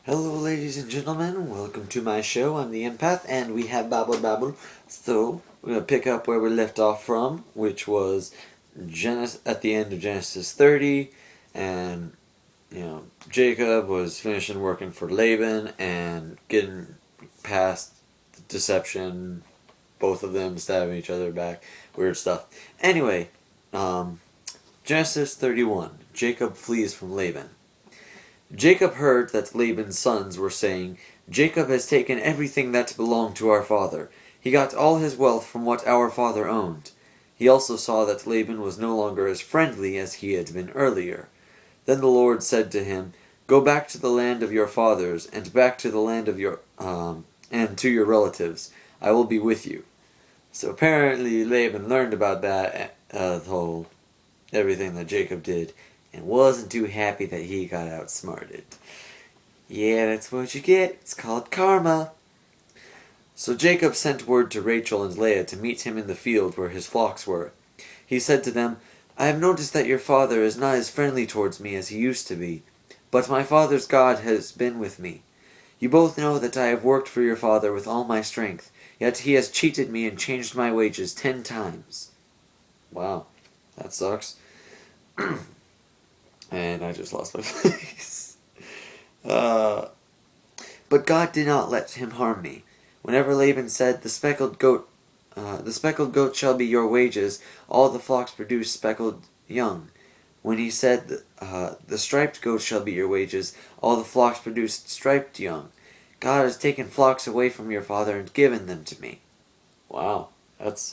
Hello, ladies and gentlemen. Welcome to my show. I'm the Empath, and we have Babble. So we're gonna pick up where we left off from, which was at the end of Genesis 30, and Jacob was finishing working for Laban and getting past the deception. Both of them stabbing each other back, weird stuff. Anyway, Genesis 31. Jacob flees from Laban. Jacob heard that Laban's sons were saying, "Jacob has taken everything that belonged to our father. He got all his wealth from what our father owned." He also saw that Laban was no longer as friendly as he had been earlier. Then the Lord said to him, "Go back to the land of your fathers, and back to the land of and to your relatives. I will be with you." So apparently Laban learned about that, the whole everything that Jacob did, and wasn't too happy that he got outsmarted. Yeah, that's what you get. It's called karma. So Jacob sent word to Rachel and Leah to meet him in the field where his flocks were. He said to them, "I have noticed that your father is not as friendly towards me as he used to be, but my father's God has been with me. You both know that I have worked for your father with all my strength, yet he has cheated me and changed my wages 10 times. Wow, that sucks. And I just lost my place. But God did not let him harm me. Whenever Laban said, the speckled goat shall be your wages, all the flocks produced speckled young. When he said, the striped goat shall be your wages, all the flocks produced striped young. God has taken flocks away from your father and given them to me." Wow, that's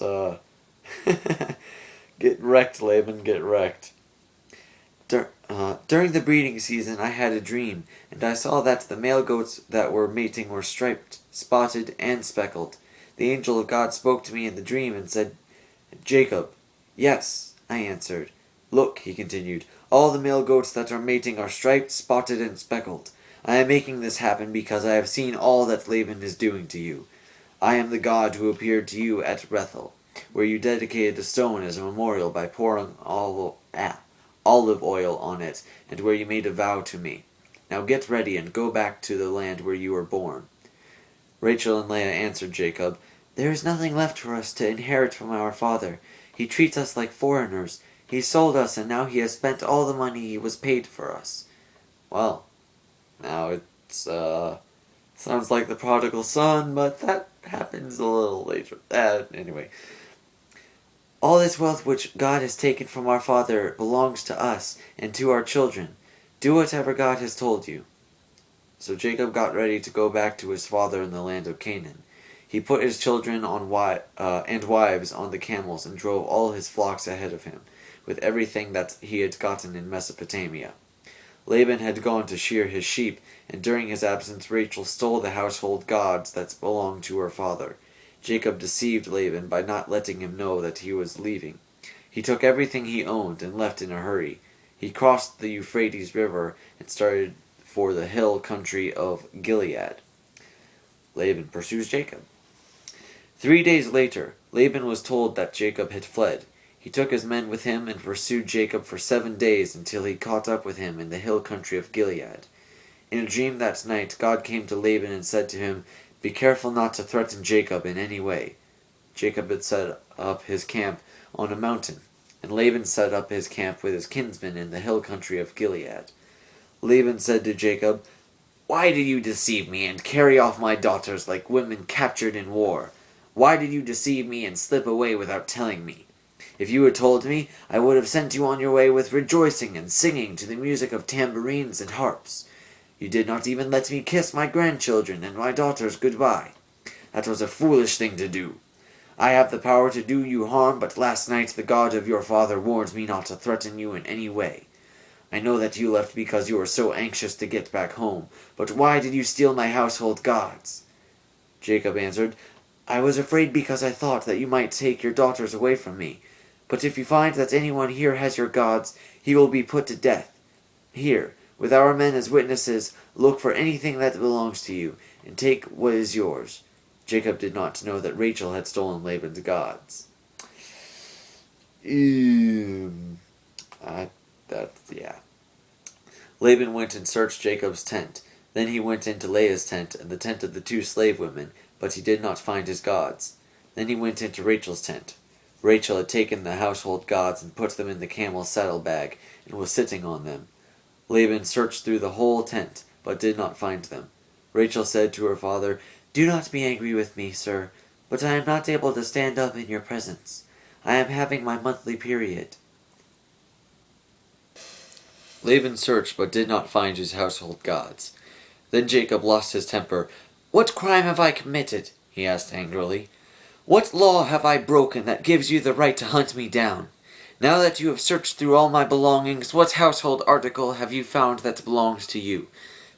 get wrecked, Laban, get wrecked. During the breeding season I had a dream, and I saw that the male goats that were mating were striped, spotted, and speckled. The angel of God spoke to me in the dream and said, "Jacob." "Yes," I answered. "Look," he continued, "all the male goats that are mating are striped, spotted, and speckled. I am making this happen because I have seen all that Laban is doing to you. I am the God who appeared to you at Bethel, where you dedicated a stone as a memorial by pouring olive oil on it, and where you made a vow to me. Now get ready and go back to the land where you were born." Rachel and Leah answered Jacob, "There is nothing left for us to inherit from our father. He treats us like foreigners. He sold us, and now he has spent all the money he was paid for us." Well, now it's, sounds like the prodigal son, but that happens a little later. Anyway. "All this wealth which God has taken from our father belongs to us and to our children. Do whatever God has told you." So Jacob got ready to go back to his father in the land of Canaan. He put his children and wives on the camels and drove all his flocks ahead of him, with everything that he had gotten in Mesopotamia. Laban had gone to shear his sheep, and during his absence Rachel stole the household gods that belonged to her father. Jacob deceived Laban by not letting him know that he was leaving. He took everything he owned and left in a hurry. He crossed the Euphrates River and started for the hill country of Gilead. Laban pursues Jacob. 3 days later, Laban was told that Jacob had fled. He took his men with him and pursued Jacob for 7 days until he caught up with him in the hill country of Gilead. In a dream that night, God came to Laban and said to him, "Be careful not to threaten Jacob in any way." Jacob had set up his camp on a mountain, and Laban set up his camp with his kinsmen in the hill country of Gilead. Laban said to Jacob, "Why did you deceive me and carry off my daughters like women captured in war? Why did you deceive me and slip away without telling me? If you had told me, I would have sent you on your way with rejoicing and singing to the music of tambourines and harps. You did not even let me kiss my grandchildren and my daughters goodbye. That was a foolish thing to do. I have the power to do you harm, but last night the God of your father warned me not to threaten you in any way. I know that you left because you were so anxious to get back home, but why did you steal my household gods?" Jacob answered, "I was afraid because I thought that you might take your daughters away from me. But if you find that anyone here has your gods, he will be put to death. Here, with our men as witnesses, look for anything that belongs to you, and take what is yours." Jacob did not know that Rachel had stolen Laban's gods. Yeah. Laban went and searched Jacob's tent. Then he went into Leah's tent and the tent of the 2 slave women, but he did not find his gods. Then he went into Rachel's tent. Rachel had taken the household gods and put them in the camel's saddlebag, and was sitting on them. Laban searched through the whole tent, but did not find them. Rachel said to her father, "Do not be angry with me, sir, but I am not able to stand up in your presence. I am having my monthly period." Laban searched, but did not find his household gods. Then Jacob lost his temper. "What crime have I committed?" he asked angrily. "What law have I broken that gives you the right to hunt me down? Now that you have searched through all my belongings, what household article have you found that belongs to you?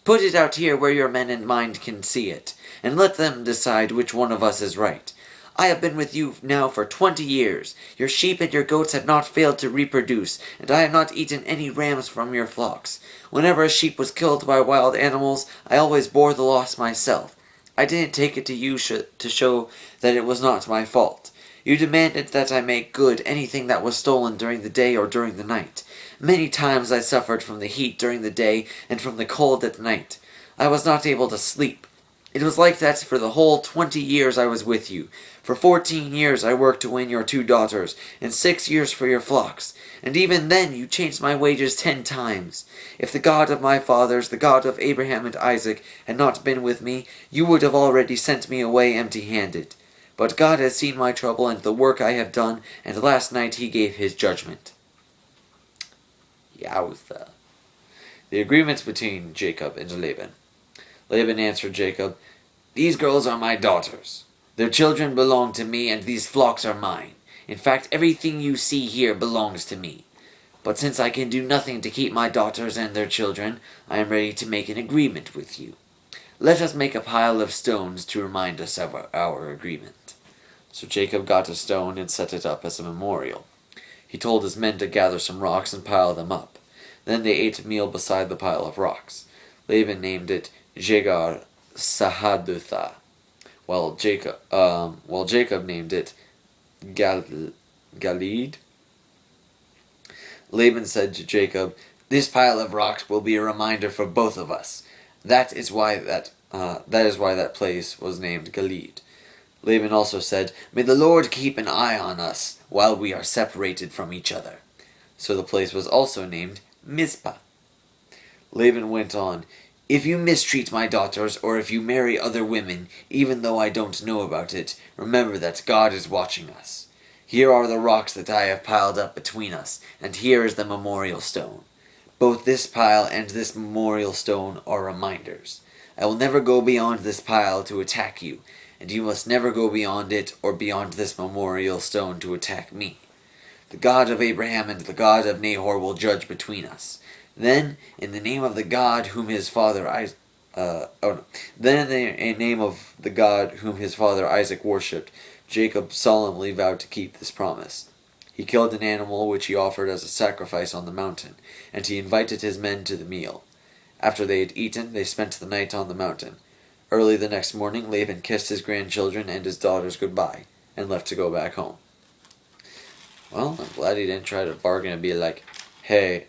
Put it out here where your men and mine can see it, and let them decide which one of us is right. I have been with you now for 20 years. Your sheep and your goats have not failed to reproduce, and I have not eaten any rams from your flocks. Whenever a sheep was killed by wild animals, I always bore the loss myself. I didn't take it to you to show that it was not my fault. You demanded that I make good anything that was stolen during the day or during the night. Many times I suffered from the heat during the day and from the cold at night. I was not able to sleep. It was like that for the whole 20 years I was with you. For 14 years I worked to win your 2 daughters, and 6 years for your flocks. And even then you changed my wages 10 times. If the God of my fathers, the God of Abraham and Isaac, had not been with me, you would have already sent me away empty-handed. But God has seen my trouble and the work I have done, and last night he gave his judgment." Yowza. The agreements between Jacob and Laban. Laban answered Jacob, "These girls are my daughters. Their children belong to me, and these flocks are mine. In fact, everything you see here belongs to me. But since I can do nothing to keep my daughters and their children, I am ready to make an agreement with you. Let us make a pile of stones to remind us of our agreement." So Jacob got a stone and set it up as a memorial. He told his men to gather some rocks and pile them up. Then they ate a meal beside the pile of rocks. Laban named it Jegar Sahadutha, while Jacob named it Galeed. Laban said to Jacob, "This pile of rocks will be a reminder for both of us. That is why that place was named Galeed." Laban also said, "May the Lord keep an eye on us while we are separated from each other." So the place was also named Mizpah. Laban went on, "If you mistreat my daughters, or if you marry other women, even though I don't know about it, remember that God is watching us. Here are the rocks that I have piled up between us, and here is the memorial stone. Both this pile and this memorial stone are reminders. I will never go beyond this pile to attack you, and you must never go beyond it or beyond this memorial stone to attack me. The God of Abraham and the God of Nahor will judge between us. Then, in the name of the God whom his father Isaac worshipped, Jacob solemnly vowed to keep this promise. He killed an animal which he offered as a sacrifice on the mountain, and he invited his men to the meal. After they had eaten, they spent the night on the mountain. Early the next morning, Laban kissed his grandchildren and his daughters goodbye, and left to go back home. Well, I'm glad he didn't try to bargain and be like, "Hey,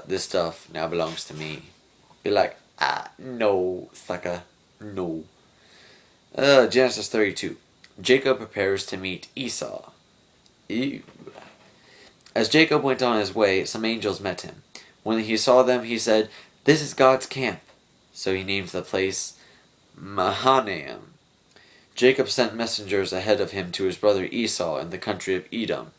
this stuff now belongs to me." Be like, no, sucker, no. Genesis 32. Jacob prepares to meet Esau. Ew. As Jacob went on his way, some angels met him. When he saw them, he said, "This is God's camp." So he named the place Mahanaim. Jacob sent messengers ahead of him to his brother Esau in the country of Edom.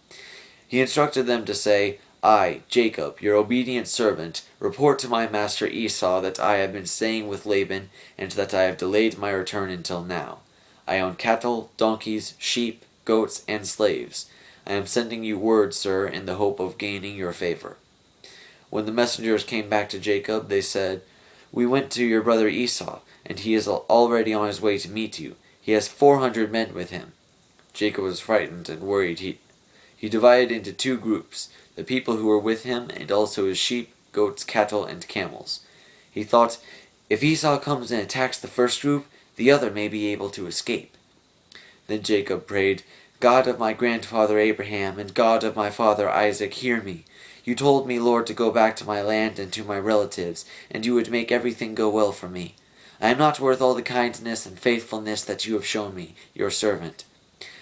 He instructed them to say, "I, Jacob, your obedient servant, report to my master Esau that I have been staying with Laban, and that I have delayed my return until now. I own cattle, donkeys, sheep, goats, and slaves. I am sending you word, sir, in the hope of gaining your favor." When the messengers came back to Jacob, they said, "We went to your brother Esau, and he is already on his way to meet you. He has 400 men with him." Jacob was frightened and worried. He divided into 2 groups, the people who were with him, and also his sheep, goats, cattle, and camels. He thought, if Esau comes and attacks the first group, the other may be able to escape. Then Jacob prayed, "God of my grandfather Abraham, and God of my father Isaac, hear me. You told me, Lord, to go back to my land and to my relatives, and you would make everything go well for me. I am not worth all the kindness and faithfulness that you have shown me, your servant.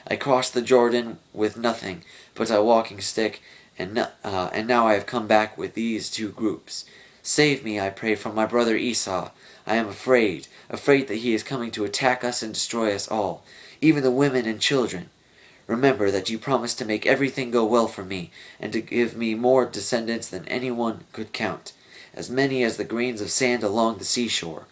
I crossed the Jordan with nothing but a walking stick, and now I have come back with these two groups. Save me, I pray, from my brother Esau. I am afraid that he is coming to attack us and destroy us all, even the women and children. Remember that you promised to make everything go well for me, and to give me more descendants than anyone could count, as many as the grains of sand along the seashore.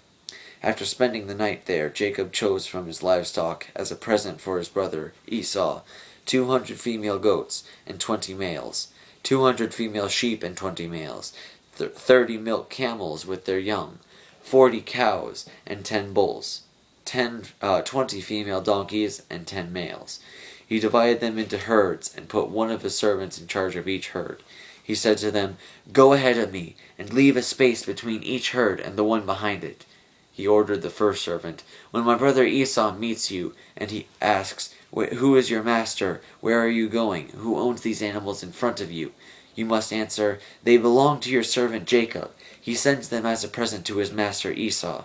After spending the night there, Jacob chose from his livestock, as a present for his brother Esau, 200 female goats and 20 males, 200 female sheep and 20 males, 30 milk camels with their young, 40 cows and 10 bulls, 20 female donkeys and 10 males. He divided them into herds and put one of his servants in charge of each herd. He said to them, "Go ahead of me, and leave a space between each herd and the one behind it." He ordered the first servant, "When my brother Esau meets you, and he asks, 'Who is your master? Where are you going? Who owns these animals in front of you?' you must answer, 'They belong to your servant Jacob. He sends them as a present to his master Esau.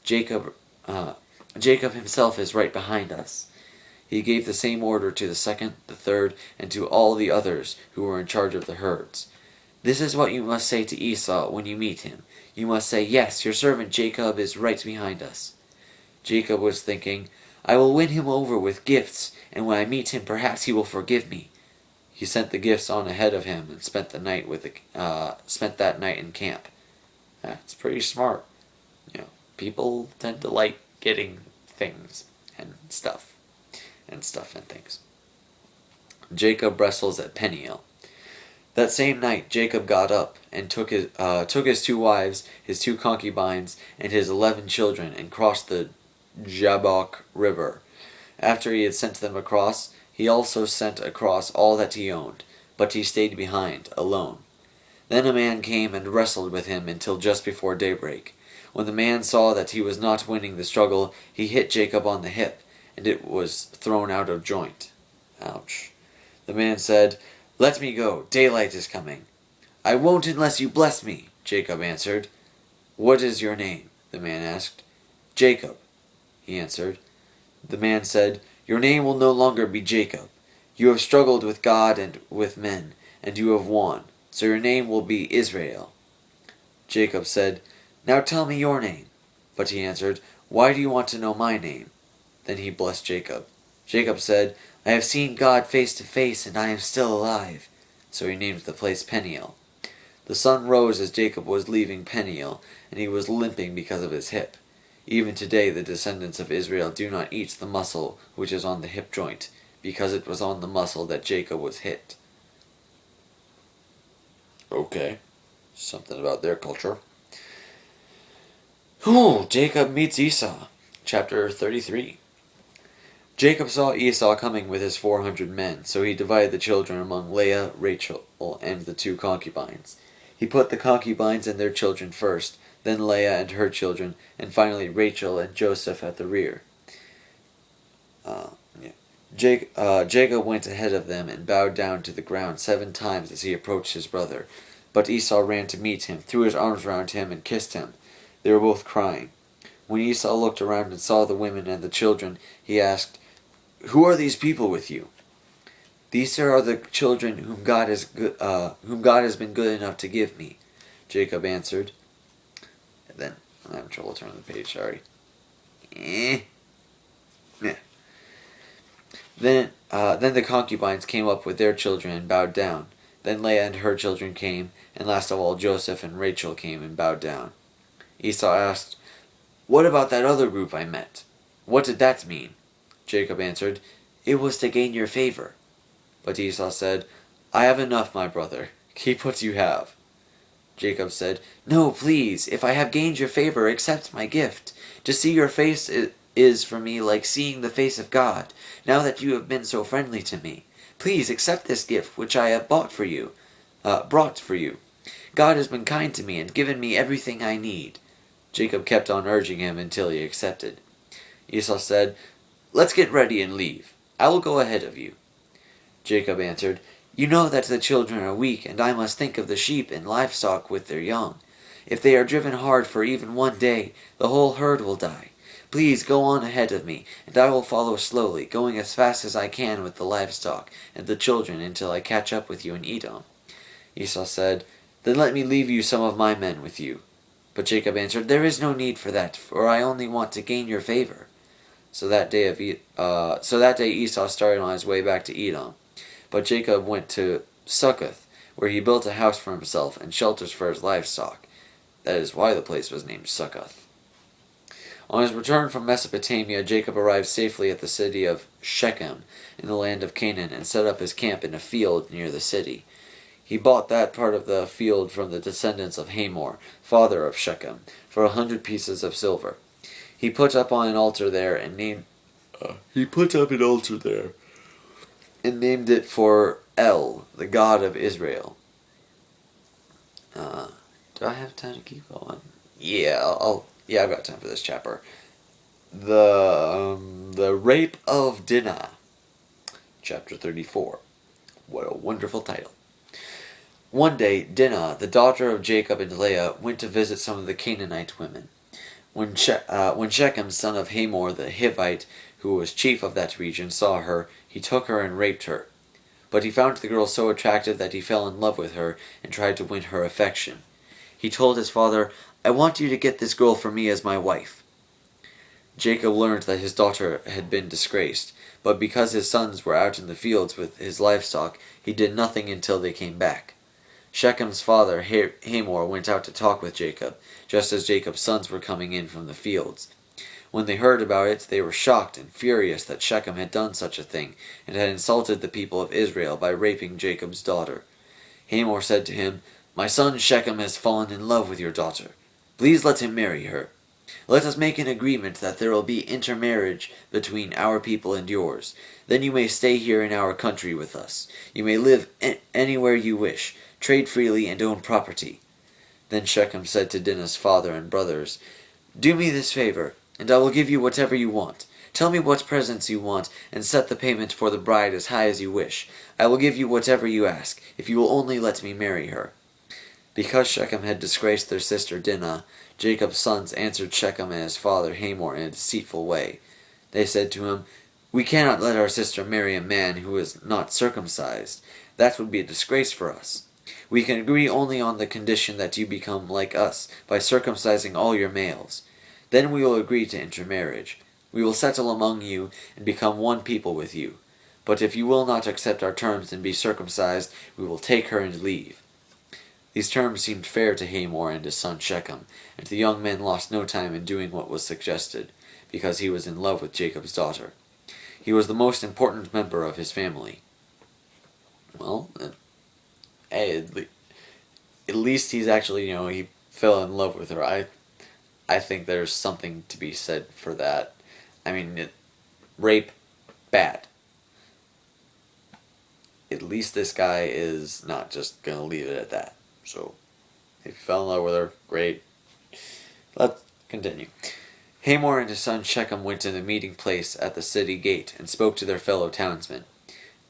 Jacob himself is right behind us." He gave the same order to the second, the third, and to all the others who were in charge of the herds. "This is what you must say to Esau when you meet him. You must say, 'Yes, your servant Jacob is right behind us.'" Jacob was thinking, "I will win him over with gifts, and when I meet him perhaps he will forgive me." He sent the gifts on ahead of him and spent that night in camp. That's pretty smart. People tend to like getting things and stuff. And things. Jacob wrestles at Peniel. That same night Jacob got up and took his 2 wives, his 2 concubines, and his 11 children, and crossed the Jabbok River. After he had sent them across, he also sent across all that he owned, but he stayed behind, alone. Then a man came and wrestled with him until just before daybreak. When the man saw that he was not winning the struggle, he hit Jacob on the hip, and it was thrown out of joint. Ouch. The man said, "Let me go, daylight is coming." "I won't unless you bless me," Jacob answered. "What is your name?" the man asked. "Jacob," he answered. The man said, "Your name will no longer be Jacob. You have struggled with God and with men, and you have won, so your name will be Israel." Jacob said, "Now tell me your name." But he answered, "Why do you want to know my name?" Then he blessed Jacob. Jacob said, "I have seen God face to face, and I am still alive." So he named the place Peniel. The sun rose as Jacob was leaving Peniel, and he was limping because of his hip. Even today the descendants of Israel do not eat the muscle which is on the hip joint, because it was on the muscle that Jacob was hit. Okay, something about their culture. Jacob meets Esau. Chapter 33. Jacob saw Esau coming with his 400 men, so he divided the children among Leah, Rachel, and the 2 concubines. He put the concubines and their children first, then Leah and her children, and finally Rachel and Joseph at the rear. Jacob went ahead of them and bowed down to the ground 7 times as he approached his brother. But Esau ran to meet him, threw his arms around him, and kissed him. They were both crying. When Esau looked around and saw the women and the children, he asked, "Who are these people with you?" "These are the children whom God has been good enough to give me," Jacob answered. And then I'm having trouble turning the page. Sorry. Then the concubines came up with their children and bowed down. Then Leah and her children came, and last of all Joseph and Rachel came and bowed down. Esau asked, "What about that other group I met? What did that mean?" Jacob answered, "It was to gain your favor." But Esau said, "I have enough, my brother. Keep what you have." Jacob said, "No, please, if I have gained your favor, accept my gift. To see your face is for me like seeing the face of God, now that you have been so friendly to me. Please accept this gift which I have brought for you. God has been kind to me and given me everything I need." Jacob kept on urging him until he accepted. Esau said, "Let's get ready and leave. I will go ahead of you." Jacob answered, "You know that the children are weak, and I must think of the sheep and livestock with their young. If they are driven hard for even one day, the whole herd will die. Please go on ahead of me, and I will follow slowly, going as fast as I can with the livestock and the children until I catch up with you in Edom." Esau said, "Then let me leave you some of my men with you." But Jacob answered, "There is no need for that, for I only want to gain your favor." So that day Esau started on his way back to Edom. But Jacob went to Succoth, where he built a house for himself and shelters for his livestock. That is why the place was named Succoth. On his return from Mesopotamia, Jacob arrived safely at the city of Shechem in the land of Canaan and set up his camp in a field near the city. He bought that part of the field from the descendants of Hamor, father of Shechem, for 100 pieces of silver. He put up an altar there and named it for El, the God of Israel. Do I have time to keep going? Yeah, I've got time for this chapter. The Rape of Dinah, chapter 34. What a wonderful title. One day, Dinah, the daughter of Jacob and Leah, went to visit some of the Canaanite women. When Shechem, son of Hamor the Hivite, who was chief of that region, saw her, he took her and raped her. But he found the girl so attractive that he fell in love with her and tried to win her affection. He told his father, "I want you to get this girl for me as my wife." Jacob learned that his daughter had been disgraced, but because his sons were out in the fields with his livestock, he did nothing until they came back. Shechem's father, Hamor, went out to talk with Jacob, just as Jacob's sons were coming in from the fields. When they heard about it, they were shocked and furious that Shechem had done such a thing, and had insulted the people of Israel by raping Jacob's daughter. Hamor said to him, "My son Shechem has fallen in love with your daughter. Please let him marry her. Let us make an agreement that there will be intermarriage between our people and yours. Then you may stay here in our country with us. You may live anywhere you wish, trade freely, and own property." Then Shechem said to Dinah's father and brothers, "Do me this favor, and I will give you whatever you want. Tell me what presents you want, and set the payment for the bride as high as you wish. I will give you whatever you ask, if you will only let me marry her." Because Shechem had disgraced their sister Dinah, Jacob's sons answered Shechem and his father Hamor in a deceitful way. They said to him, "We cannot let our sister marry a man who is not circumcised. That would be a disgrace for us. We can agree only on the condition that you become like us by circumcising all your males. Then we will agree to intermarriage. We will settle among you and become one people with you. But if you will not accept our terms and be circumcised, we will take her and leave." These terms seemed fair to Hamor and his son Shechem, and the young men lost no time in doing what was suggested, because he was in love with Jacob's daughter. He was the most important member of his family. Well, hey, at least he's actually, he fell in love with her. I think there's something to be said for that. I mean, rape, bad. At least this guy is not just going to leave it at that. So, if he fell in love with her, great. Let's continue. Hamor and his son Shechem went to the meeting place at the city gate and spoke to their fellow townsmen.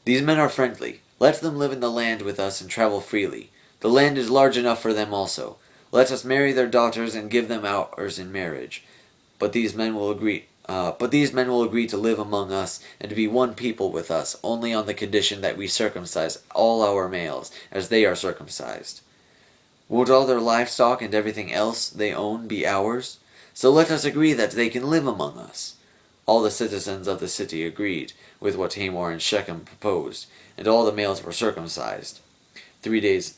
"These men are friendly. Let them live in the land with us and travel freely. The land is large enough for them also. Let us marry their daughters and give them ours in marriage. But these men will agree to live among us and to be one people with us, only on the condition that we circumcise all our males, as they are circumcised. Won't all their livestock and everything else they own be ours? So let us agree that they can live among us." All the citizens of the city agreed with what Hamor and Shechem proposed, and all the males were circumcised. 3 days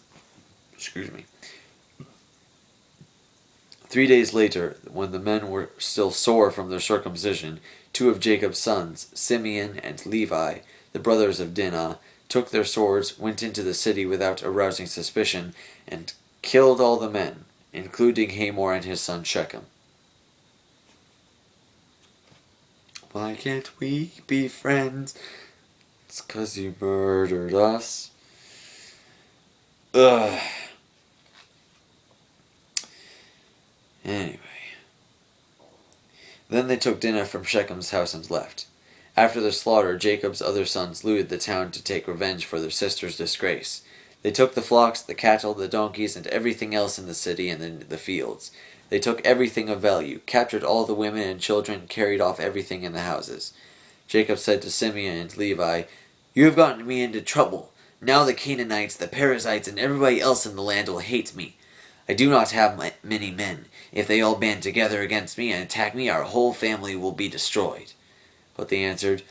later, when the men were still sore from their circumcision, 2 of Jacob's sons, Simeon and Levi, the brothers of Dinah, took their swords, went into the city without arousing suspicion, and killed all the men, including Hamor and his son Shechem. "Why can't we be friends? It's 'cause you murdered us." Ugh. Anyway. Then they took Dinah from Shechem's house and left. After their slaughter, Jacob's other sons looted the town to take revenge for their sister's disgrace. They took the flocks, the cattle, the donkeys, and everything else in the city and in the fields. They took everything of value, captured all the women and children, carried off everything in the houses. Jacob said to Simeon and Levi, "You have gotten me into trouble. Now the Canaanites, the Perizzites, and everybody else in the land will hate me. I do not have many men. If they all band together against me and attack me, our whole family will be destroyed." But they answered,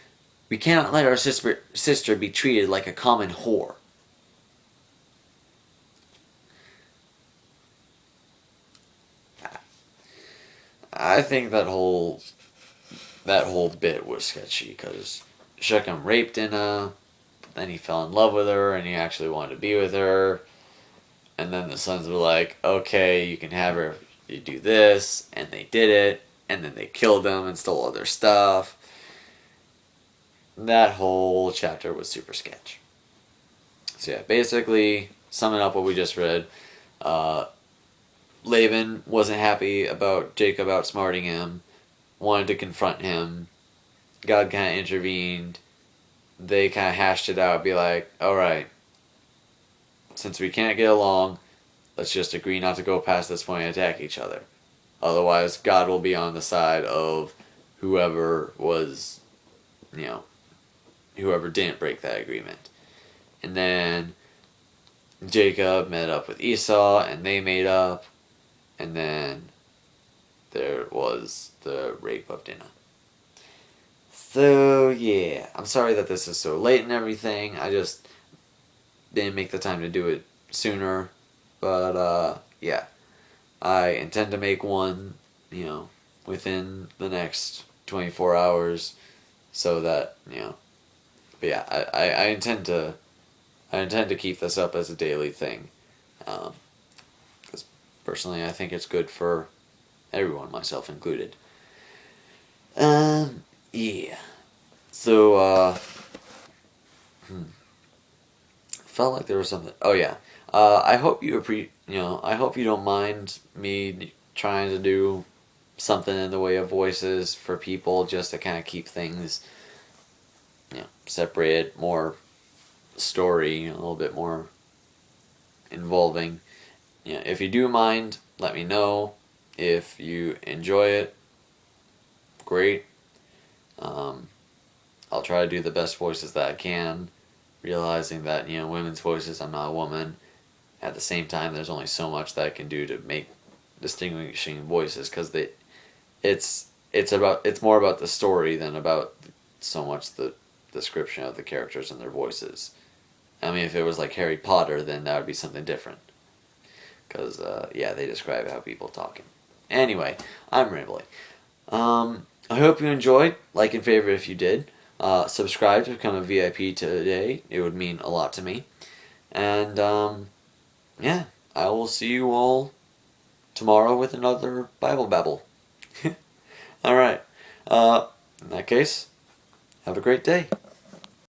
"We cannot let our sister be treated like a common whore." I think that whole bit was sketchy because Shechem raped Dinah, then he fell in love with her and he actually wanted to be with her, and then the sons were like, "Okay, you can have her if you do this," and they did it, and then they killed them and stole all their stuff. That whole chapter was super sketch. So yeah, basically, summing up what we just read, Laban wasn't happy about Jacob outsmarting him, wanted to confront him. God kind of intervened. They kind of hashed it out, be like, "Alright, since we can't get along, let's just agree not to go past this point and attack each other. Otherwise, God will be on the side of whoever was, whoever didn't break that agreement." And then Jacob met up with Esau, and they made up. And then there was the rape of Dinah. So, yeah. I'm sorry that this is so late and everything. I just didn't make the time to do it sooner. But, yeah. I intend to make one, within the next 24 hours. So that, But yeah, I intend to keep this up as a daily thing. Because personally, I think it's good for everyone, myself included. Yeah. So, felt like there was something. Oh yeah. I hope I hope you don't mind me trying to do something in the way of voices for people, just to kind of keep things, separated, more story, a little bit more involving. If you do mind, let me know. If you enjoy it, great. I'll try to do the best voices that I can, realizing that, women's voices, I'm not a woman. At the same time, there's only so much that I can do to make distinguishing voices, because it's more about the story than about so much the description of the characters and their voices. I mean, if it was like Harry Potter, then that would be something different. Because, they describe how people talking. Anyway, I'm rambling. I hope you enjoyed. Like and favorite if you did. Subscribe to become a VIP today. It would mean a lot to me. And, I will see you all tomorrow with another Bible Babble. Alright. In that case, have a great day.